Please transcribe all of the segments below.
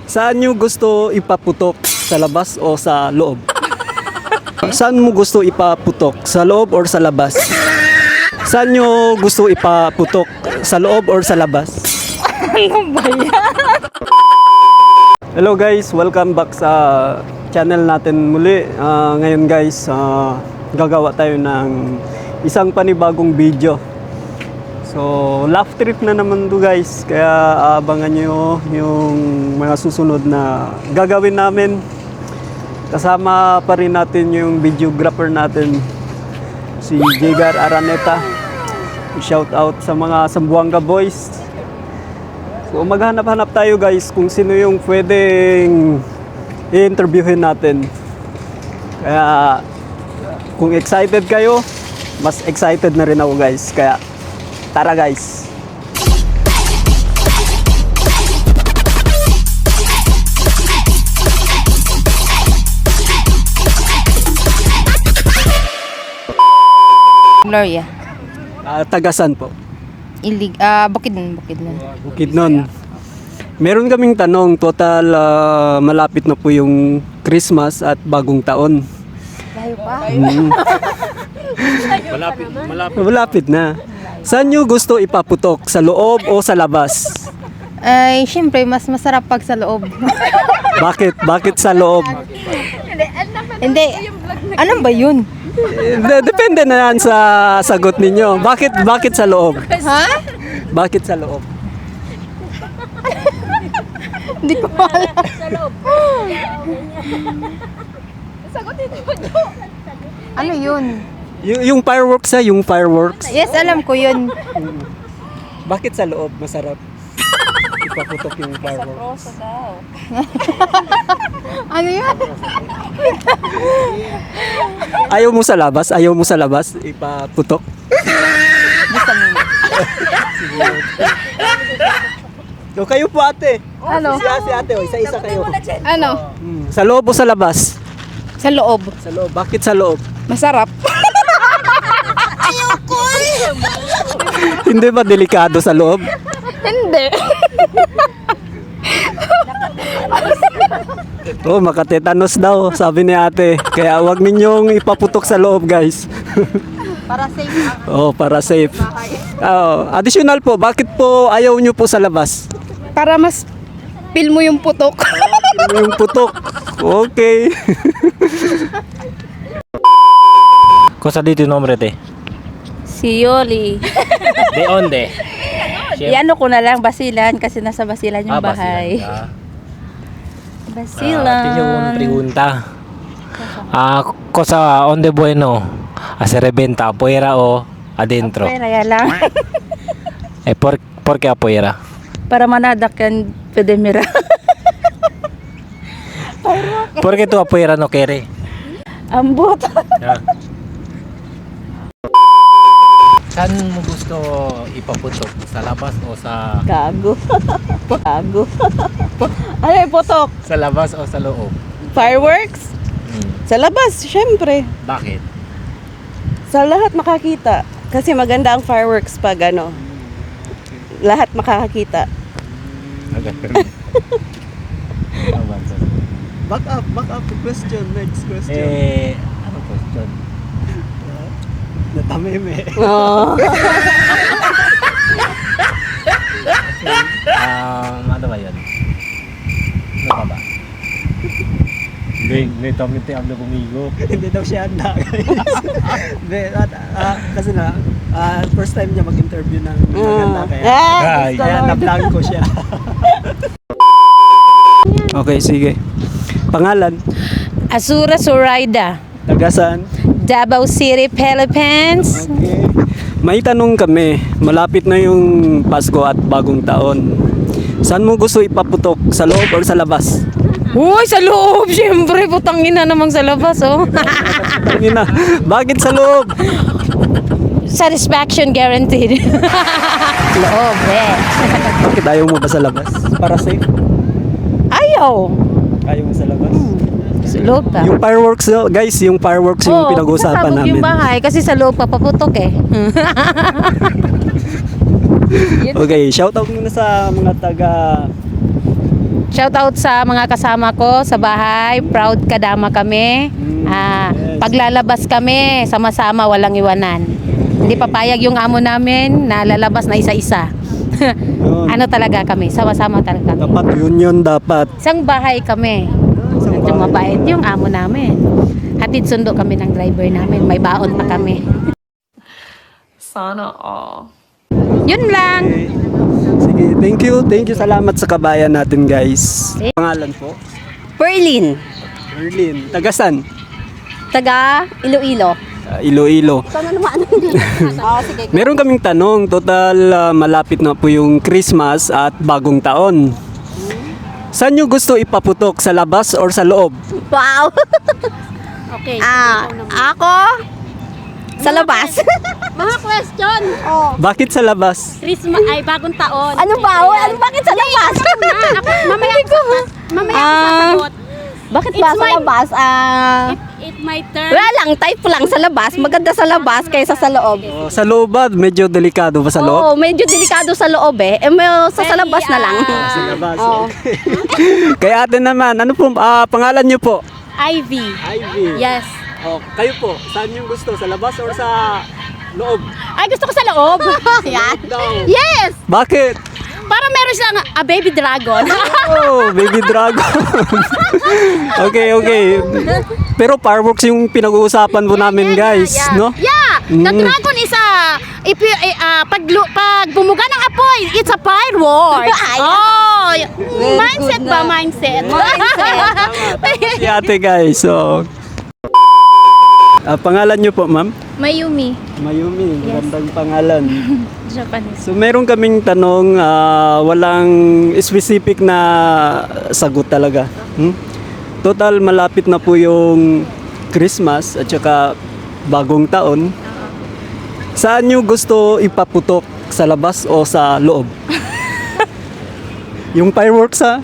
Saan nyo gusto ipaputok? Sa labas o sa loob? Saan mo gusto ipaputok? Sa loob or sa labas? Saan nyo gusto ipaputok? Sa loob or sa labas? Ano ba yan? Hello guys, welcome back sa channel natin muli. Ngayon guys, gagawa tayo ng isang panibagong video. So, laugh trip na naman to guys. Kaya abangan nyo yung mga susunod na gagawin namin. Kasama pa rin natin yung videographer natin, si Jegar Araneta. Shout out sa mga Sambuanga boys. So maghanap-hanap tayo guys kung sino yung pwedeng i-interviewin natin. Kaya kung excited kayo, mas excited na rin ako guys. Kaya tara guys. Gloria. Tagasan po. Bukidnon. Bukidnon. Meron kaming tanong, total malapit na po yung Christmas at bagong taon. Layo pa? Malapit na. Saan nyo gusto ipaputok? Sa loob o sa labas? Ay, syempre, mas masarap pag sa loob. Bakit? Bakit sa loob? Hindi. Ano ba yun? Depende na yan sa sagot ninyo. Bakit sa loob? Ha? Bakit sa loob? Hindi ko alam. Ano yun? Yung fireworks yung fireworks. Yes, alam ko yun. Bakit sa loob masarap? Ipaputok yung fireworks. Ano yun? Ayaw mo sa labas? Ayaw mo sa labas? Ipaputok? Gusto mo. So kayo po ate. Ano? Si ate, isa-isa kayo. Ano? Sa loob o sa labas? Sa loob. Sa loob. Bakit sa loob? Masarap. Hindi ba delikado sa loob? Hindi. Oh, makatetanos daw, sabi ni ate. Kaya wag ninyong ipaputok sa loob, guys. Para safe ang Oh, para safe. Additional po, bakit po ayaw nyo po sa labas? para mas feel mo yung putok. Yung putok. Okay. Cosa di tu nombre te? Si Yoli. De onde? Iano ko na lang, Basilan, kasi nasa Basilan yung bahay. Basilan. Tengo una pregunta. Cosa onde bueno? Hacer reventa afuera o adentro? Pera ya lang. ¿Por qué afuera? Para manadak yan, pwede mira. ¿Por qué tú afuera no quiere? Ambot. Saan mo gusto ipaputok? Sa labas o sa... Gago. Gago. Ano yung putok? Sa labas o sa loob? Fireworks? Sa labas, syempre. Bakit? Sa lahat makakita. Kasi maganda ang fireworks pag ano. Lahat makakakita. Back up the question. Next question. Ano question? Natameme. Oh. Ano ba yun? Ano pa ba? Hindi tamit habla conmigo. Hindi daw siya handa, guys. Hindi, kasi first time niya mag-interview ng maganda, kaya na-vlog ko siya. Okay, sige. Pangalan? Azura Zoraida. Tagasan? Davao City, Philippines. Okay. May tanong kami. Malapit na yung Pasko at bagong taon. Saan mo gusto ipaputok? Sa loob or sa labas? Uy, sa loob, syempre. Putangin na namang sa labas, oh. Tangina. Bakit sa loob? Satisfaction guaranteed. Loob, eh. Bakit ayaw mo ba sa labas? Para safe? Ayaw. Ayaw mo sa labas? Sa loob ka. Yung fireworks, guys, yung fireworks yung pinag-uusapan kasabog namin. yung bahay kasi sa loob papaputok eh. Okay, shoutout muna sa mga taga Shoutout sa mga kasama ko sa bahay. Proud kadama kami. Yes. Paglalabas kami, sama-sama, walang iwanan. Hindi papayag yung amo namin na lalabas na isa-isa. Yun. Ano talaga kami, sama-sama talaga. Dapat yun dapat. Isang bahay kami. Isang Yung bahay. mabait yung amo namin. Hatid sundo kami ng driver namin. May baon pa kami. Sana all. Yun lang. Okay. Sige, thank you. Thank you. Salamat sa kabayan natin, guys. Pangalan po? Perlin, Erlin. Tagasan? taga Iloilo. Iloilo. Sana naman. Sige. Meron kaming tanong. Total, malapit na po yung Christmas at bagong taon. Saan nyo gusto ipaputok? Sa labas or sa loob? Wow. Okay. Ako sa labas. Mga question. Bakit sa labas? Christmas ay bagong taon. Ano ba? Ano bakit sa labas? Mamaya ako sasagot. Bakit ba It's sa my- labas? It my turn. Wala lang, type lang sa labas. Maganda sa labas kaysa sa loob. Oh, sa loob ba? Medyo delikado ba sa loob? Oo, medyo delikado sa loob eh. Sa labas na lang. Sa labas. Oo. Okay. Kaya ate naman, ano po pangalan nyo po? Ivy. Ivy. Yes. Oh, kayo po, saan yung gusto? Sa labas or sa loob? Ay, gusto ko sa loob. Yan. Daw. Yes! Bakit? Para meron silang a baby dragon. Oh, baby dragon. okay. Pero fireworks yung pinag-uusapan po namin, guys, no? Yeah! The dragon is pag bumuga ng apoy, it's a firework. Oh! Mindset good ba? na. Mindset. Si ate, guys. So, pangalan nyo po, ma'am? Mayumi. Mayumi, magandang pangalan. Japanese. So meron kaming tanong, walang specific na sagot talaga. Total malapit na po yung Christmas at saka bagong taon. Saan nyo gusto ipaputok? Sa labas o sa loob? Yung fireworks ha?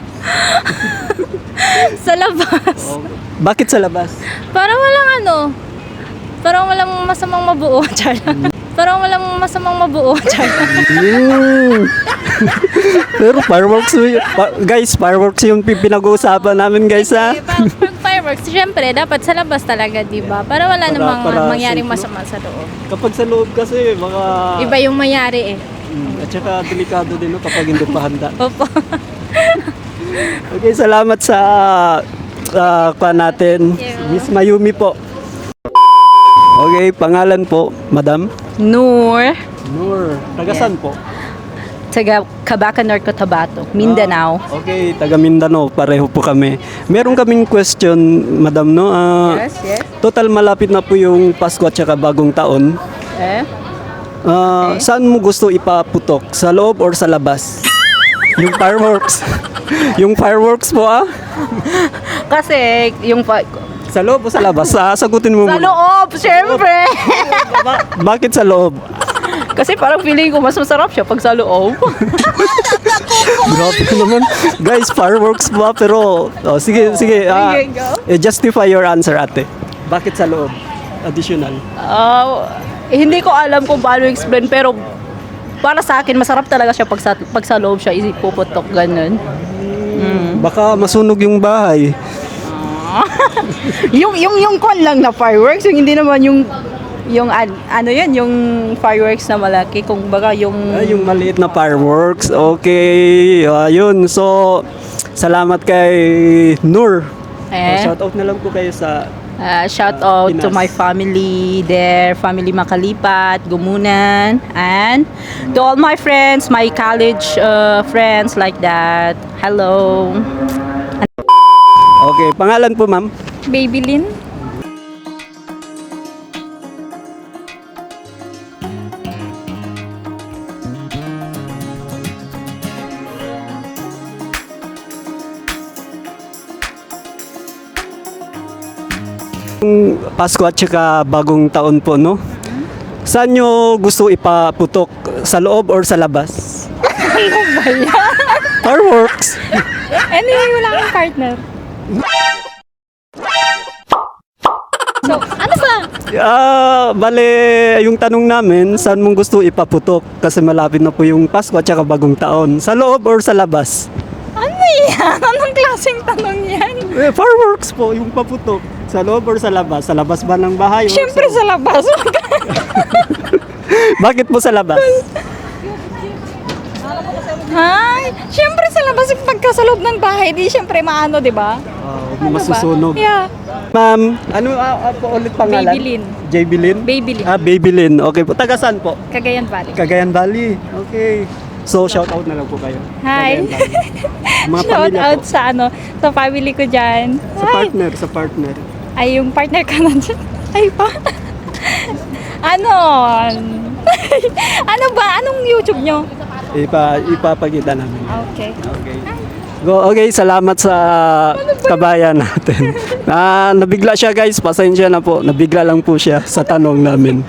Sa labas. Bakit sa labas? Parang walang masamang mabuo. Char. Parang walang masamang mabuo. Char. Pero fireworks, guys, fireworks yung pinag-uusapan namin, guys ha? Pag fireworks, syempre, dapat sa labas talaga, di ba? Para wala namang para mangyaring safe, no? masama sa loob. Kapag sa loob kasi, baka... Iba yung mayari eh. At saka delikado din no, kapag hindi pa handa. Opo. Okay, salamat sa kuha natin. Miss Mayumi po. Okay, pangalan po, madam? Noor, Noor. Tagasan po? taga Cabaca, North Cotabato, Mindanao. Okay, taga Mindanao. Pareho po kami. Meron kaming question, madam, no? Yes. Total malapit na po yung Pasko at saka bagong taon. Saan mo gusto ipaputok? Sa loob or sa labas? Yung fireworks. Yung fireworks po Kasi yung Sa loob o sa labas? Sagutin mo sa muna. loob, syempre. Bakit sa loob? Kasi parang feeling ko mas masarap siya pag sa loob. Grabe ka naman. Guys, fireworks ba? Pero, sige. Justify your answer, ate. Bakit sa loob? Additional. Hindi ko alam kung paano explain pero para sa akin masarap talaga siya pag sa loob siya ipuputok ganun. Baka masunog yung bahay. yung kon lang na fireworks, yung hindi naman yung ano yan, yung fireworks na malaki, kung baga yung Yung maliit na fireworks. Okay. Yun. So, salamat kay Noor. Shout out na lang po kayo sa shout out to Pinas. my family there, family Makalipat, Gumunan, and to all my friends, my college friends like that. Hello. Okay, pangalan po, ma'am? Babylin. Pasko at saka bagong taon po, no? Saan nyo gusto ipaputok? Sa loob or sa labas? Fireworks! Anyway, wala akong partner. So, ano ba? Bale, yung tanong namin, saan mong gusto ipaputok? Kasi malapit na po yung Pasko at saka bagong taon. Sa loob or sa labas? Ano? Ano yan? Anong klaseng tanong yan? Fireworks po, yung paputok. Sa loob or sa labas? Sa labas ba ng bahay? or Siyempre sa labas. Bakit po sa labas? Hay, siyempre sa labas pagka sa loob ng bahay, di siyempre maano, di ba? Masusunog. Yeah. Ma'am, ano po ulit pangalan? Babylin. Babylin? Babylin. Babylin. Okay po. Taga saan po? Cagayan Valley. Cagayan Valley. Okay. So, shout out na lang po kayo. Hi. Cagayan Valley. Mga Shout pamilya out po. sa sa family ko dyan. Sa partner. Ay, yung partner ka nandiyan. Ay pa. Ano? Ano ba? Anong YouTube nyo? Ipapakita namin. Okay. Okay. Okay, salamat sa kabayan natin. Nabigla siya guys, pasensya na po. Nabigla lang po siya sa tanong namin.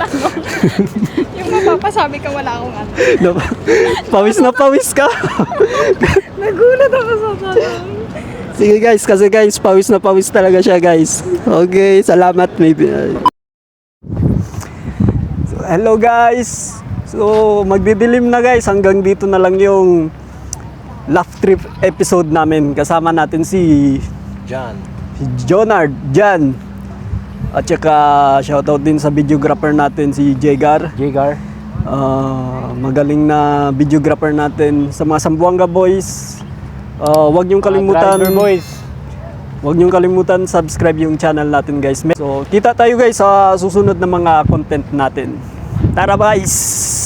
Yung mapapasabi ka wala akong ano. Pawis na pawis ka. Nagulat ako sa tanong. Sige guys, kasi guys, pawis na pawis talaga siya guys. Okay, salamat maybe. So, hello guys. So, magdidilim na guys. Hanggang dito na lang yung Laugh Trip episode namin. Kasama natin si John. Jonard, Jan. At saka shoutout din sa videographer natin si Jegar. Jigar. Magaling na videographer natin sa mga Sambuanga boys. Huwag niyong kalimutan. Driver boys. Huwag niyong kalimutan subscribe yung channel natin guys. So, kita tayo guys sa susunod na mga content natin. Tara guys!